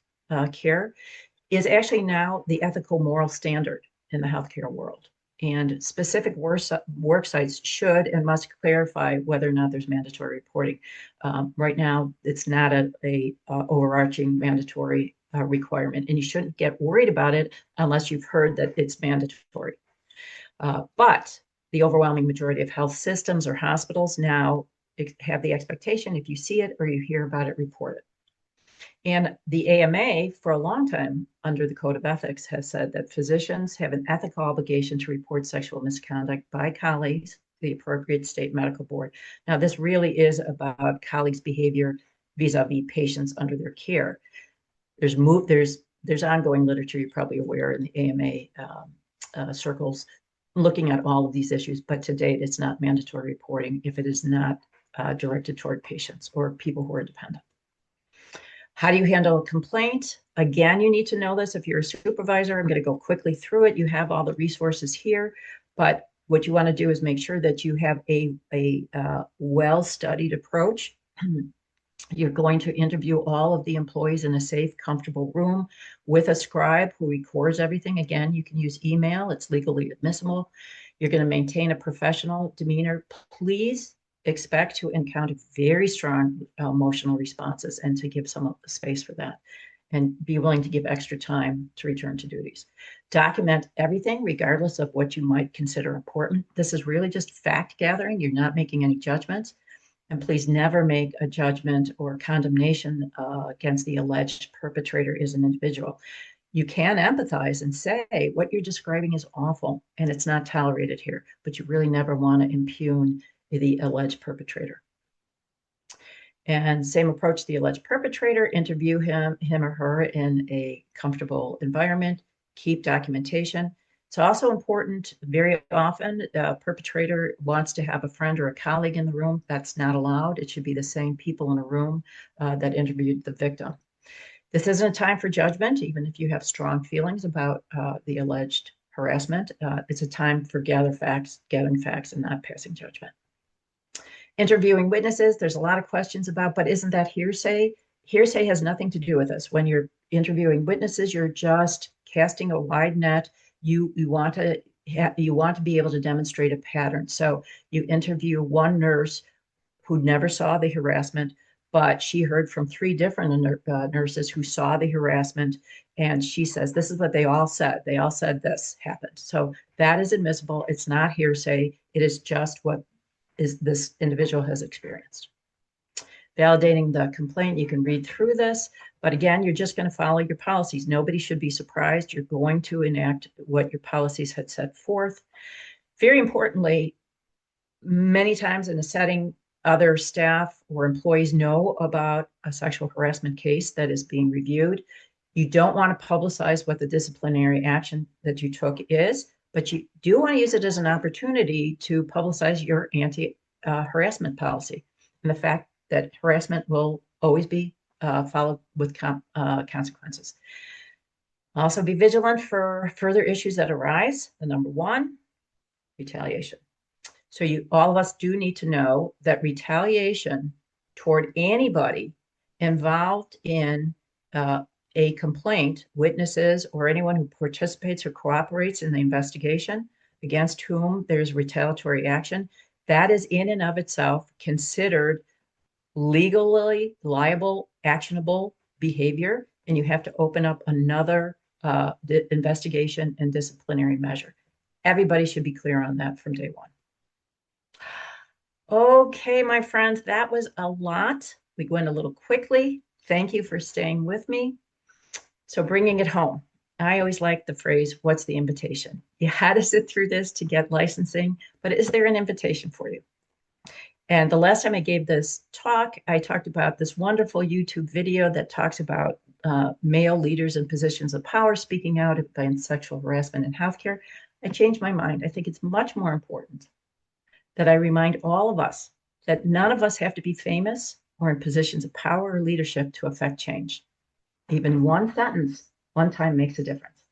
care is actually now the ethical moral standard in the healthcare world. And specific work sites should and must clarify whether or not there's mandatory reporting. Right now, it's not a overarching mandatory requirement, and you shouldn't get worried about it unless you've heard that it's mandatory. But the overwhelming majority of health systems or hospitals now have the expectation, if you see it or you hear about it, report it. And the AMA, for a long time, under the Code of Ethics, has said that physicians have an ethical obligation to report sexual misconduct by colleagues to the appropriate state medical board. Now, this really is about colleagues' behavior vis-a-vis patients under their care. There's ongoing literature, you're probably aware, in the AMA circles looking at all of these issues, but to date, it's not mandatory reporting if it is not directed toward patients or people who are dependent. How do you handle a complaint? Again, you need to know this. If you're a supervisor, I'm going to go quickly through it. You have all the resources here, but what you want to do is make sure that you have a well-studied approach. You're going to interview all of the employees in a safe, comfortable room with a scribe who records everything. Again, you can use email. It's legally admissible. You're going to maintain a professional demeanor. Please expect to encounter very strong emotional responses and to give some space for that, and be willing to give extra time to return to duties. Document everything, regardless of what you might consider important. This is really just fact gathering. You're not making any judgments. And please never make a judgment or condemnation against the alleged perpetrator as an individual. You can empathize and say what you're describing is awful and it's not tolerated here, but you really never want to impugn the alleged perpetrator. And same approach to the alleged perpetrator, interview him or her in a comfortable environment, keep documentation. It's also important, very often, the perpetrator wants to have a friend or a colleague in the room. That's not allowed. It should be the same people in a room that interviewed the victim. This isn't a time for judgment, even if you have strong feelings about the alleged harassment. It's a time for gathering facts and not passing judgment. Interviewing witnesses, there's a lot of questions about, but isn't that hearsay? Hearsay has nothing to do with this. When you're interviewing witnesses, you're just casting a wide net. You want to be able to demonstrate a pattern. So you interview one nurse who never saw the harassment, but she heard from 3 different nurses who saw the harassment, and she says, this is what they all said. They all said this happened. So that is admissible. It's not hearsay. It is just what this individual has experienced. Validating the complaint, you can read through this, but again, you're just going to follow your policies. Nobody should be surprised. You're going to enact what your policies had set forth. Very importantly, many times in a setting, other staff or employees know about a sexual harassment case that is being reviewed. You don't want to publicize what the disciplinary action that you took is, but you do want to use it as an opportunity to publicize your anti-harassment policy and the fact that harassment will always be followed with consequences. Also, be vigilant for further issues that arise. The number one, retaliation. So all of us do need to know that retaliation toward anybody involved in a complaint, witnesses, or anyone who participates or cooperates in the investigation against whom there's retaliatory action, that is in and of itself considered legally liable, actionable behavior, and you have to open up another investigation and disciplinary measure. Everybody should be clear on that from day one. Okay, my friends, that was a lot. We went a little quickly. Thank you for staying with me. So bringing it home, I always like the phrase, what's the invitation? You had to sit through this to get licensing, but is there an invitation for you? And the last time I gave this talk, I talked about this wonderful YouTube video that talks about male leaders in positions of power speaking out against sexual harassment in healthcare. I changed my mind. I think it's much more important that I remind all of us that none of us have to be famous or in positions of power or leadership to affect change. Even one sentence, one time makes a difference.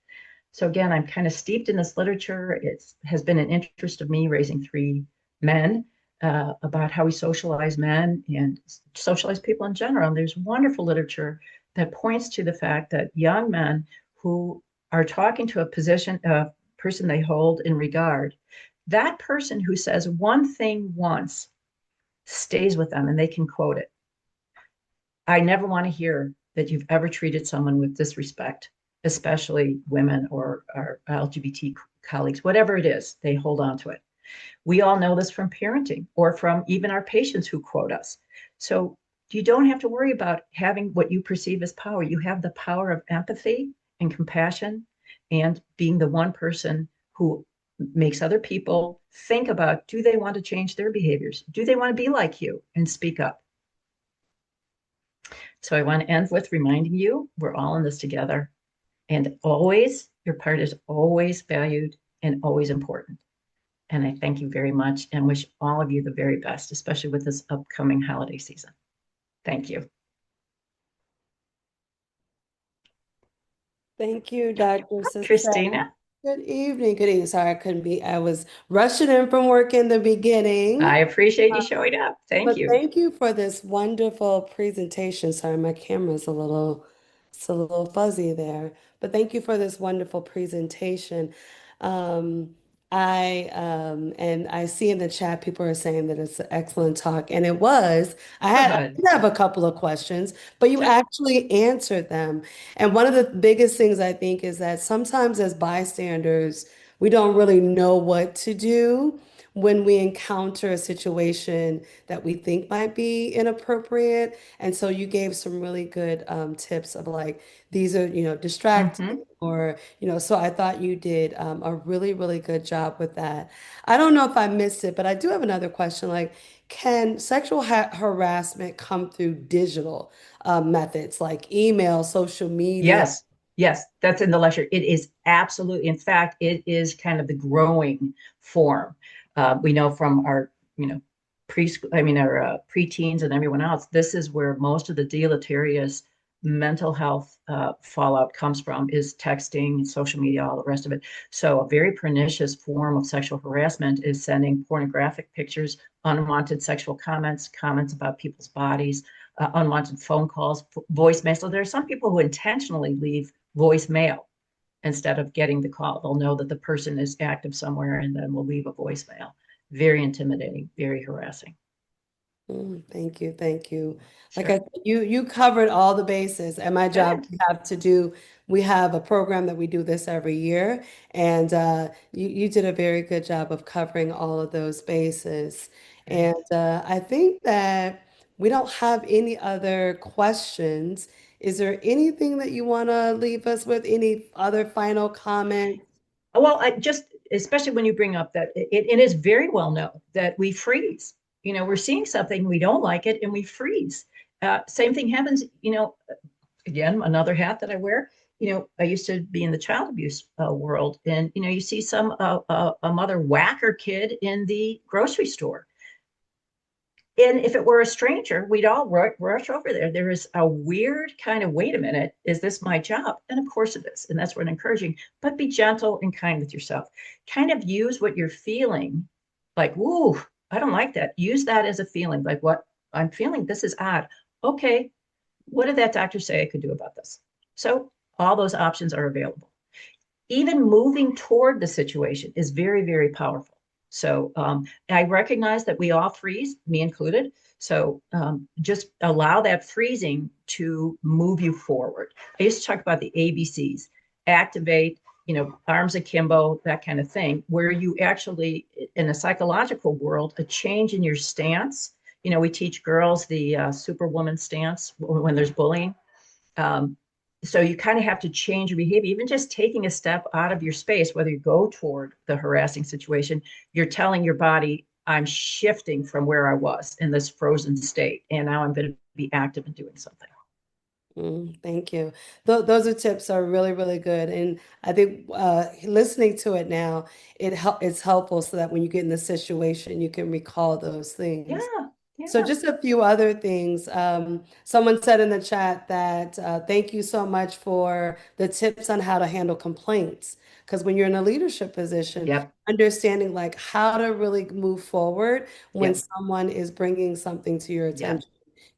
So again, I'm kind of steeped in this literature. It has been an interest of me raising 3 men about how we socialize men and socialize people in general. And there's wonderful literature that points to the fact that young men who are talking to a person they hold in regard, that person who says one thing once stays with them and they can quote it. I never want to hear that you've ever treated someone with disrespect, especially women or LGBT colleagues, whatever it is, they hold on to it. We all know this from parenting or from even our patients who quote us. So you don't have to worry about having what you perceive as power. You have the power of empathy and compassion and being the one person who makes other people think about, do they want to change their behaviors? Do they want to be like you and speak up? So I want to end with reminding you, we're all in this together. And always, your part is always valued and always important. And I thank you very much and wish all of you the very best, especially with this upcoming holiday season. Thank you. Thank you, Dr. Sassetti. Christina. Good evening. Good evening. Sorry, I couldn't be. I was rushing in from work in the beginning. I appreciate you showing up. Thank you. Thank you for this wonderful presentation. Sorry, my camera's it's a little fuzzy there. But thank you for this wonderful presentation. Um, and I see in the chat people are saying that it's an excellent talk, and it was. I did have a couple of questions, but you actually answered them. And one of the biggest things I think is that sometimes as bystanders, we don't really know what to do when we encounter a situation that we think might be inappropriate. And so you gave some really good tips of like, these are, distracting or, so I thought you did a really, really good job with that. I don't know if I missed it, but I do have another question. Like, can sexual harassment come through digital methods like email, social media? Yes, that's in the lecture. It is absolutely, in fact, it is kind of the growing form. We know from our, preschool, our preteens and everyone else, this is where most of the deleterious mental health fallout comes from, is texting, social media, all the rest of it. So a very pernicious form of sexual harassment is sending pornographic pictures, unwanted sexual comments about people's bodies, unwanted phone calls, voicemail. So there are some people who intentionally leave voicemail instead of getting the call. They'll know that the person is active somewhere and then will leave a voicemail. Very intimidating, very harassing. Thank you. Thank you. Sure. Like I said, you covered all the bases. And my job, we have a program that we do this every year. And you did a very good job of covering all of those bases. And I think that we don't have any other questions. Is there anything that you want to leave us with? Any other final comments? Well, especially when you bring up that it is very well known that we freeze. We're seeing something, we don't like it, and we freeze. Same thing happens, again, another hat that I wear. I used to be in the child abuse world, and you see a mother whack her kid in the grocery store. And if it were a stranger, we'd all rush over there. There is a weird kind of, wait a minute, is this my job? And of course it is. And that's what I'm encouraging. But be gentle and kind with yourself. Kind of use what you're feeling, like, woo, I don't like that. Use that as a feeling, like what I'm feeling. This is odd. Okay, what did that doctor say I could do about this? So all those options are available. Even moving toward the situation is very, very powerful. So I recognize that we all freeze, me included. So just allow that freezing to move you forward. I used to talk about the ABCs: activate, arms akimbo, that kind of thing, where you actually, in a psychological world, a change in your stance. We teach girls the superwoman stance when there's bullying. So you kind of have to change your behavior. Even just taking a step out of your space, whether you go toward the harassing situation, you're telling your body, I'm shifting from where I was in this frozen state, and now I'm going to be active in doing something. Thank you. Those are tips are really, really good. And I think listening to it now, it's helpful so that when you get in the situation, you can recall those things. Yeah, So yeah, just a few other things. Someone said in the chat that thank you so much for the tips on how to handle complaints. Because when you're in a leadership position, yep, understanding like how to really move forward when yep, someone is bringing something to your yeah. attention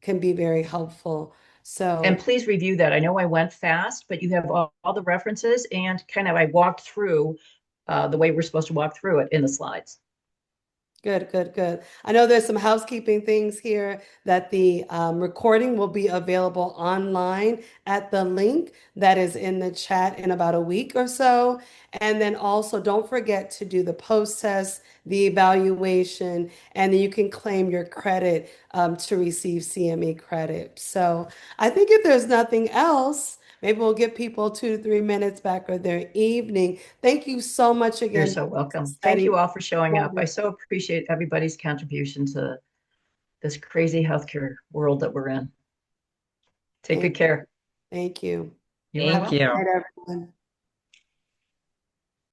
can be very helpful. And So please review that. I know I went fast, but you have all the references, and kind of I walked through the way we're supposed to walk through it in the slides. good, good, good. I know there's some housekeeping things here that the recording will be available online at the link that is in the chat in about a week or so. And then also don't forget to do the post test, the evaluation, and then you can claim your credit to receive CME credit. So I think if there's nothing else, maybe we'll give people 2 to 3 minutes back of their evening. Thank you so much You're again, so Dr. welcome. Thank Sassetti. you all for showing up. I Wonderful. so appreciate everybody's contribution to this crazy healthcare world that we're in. Take Thank good care. thank you. You're Thank welcome. you. Good night, everyone.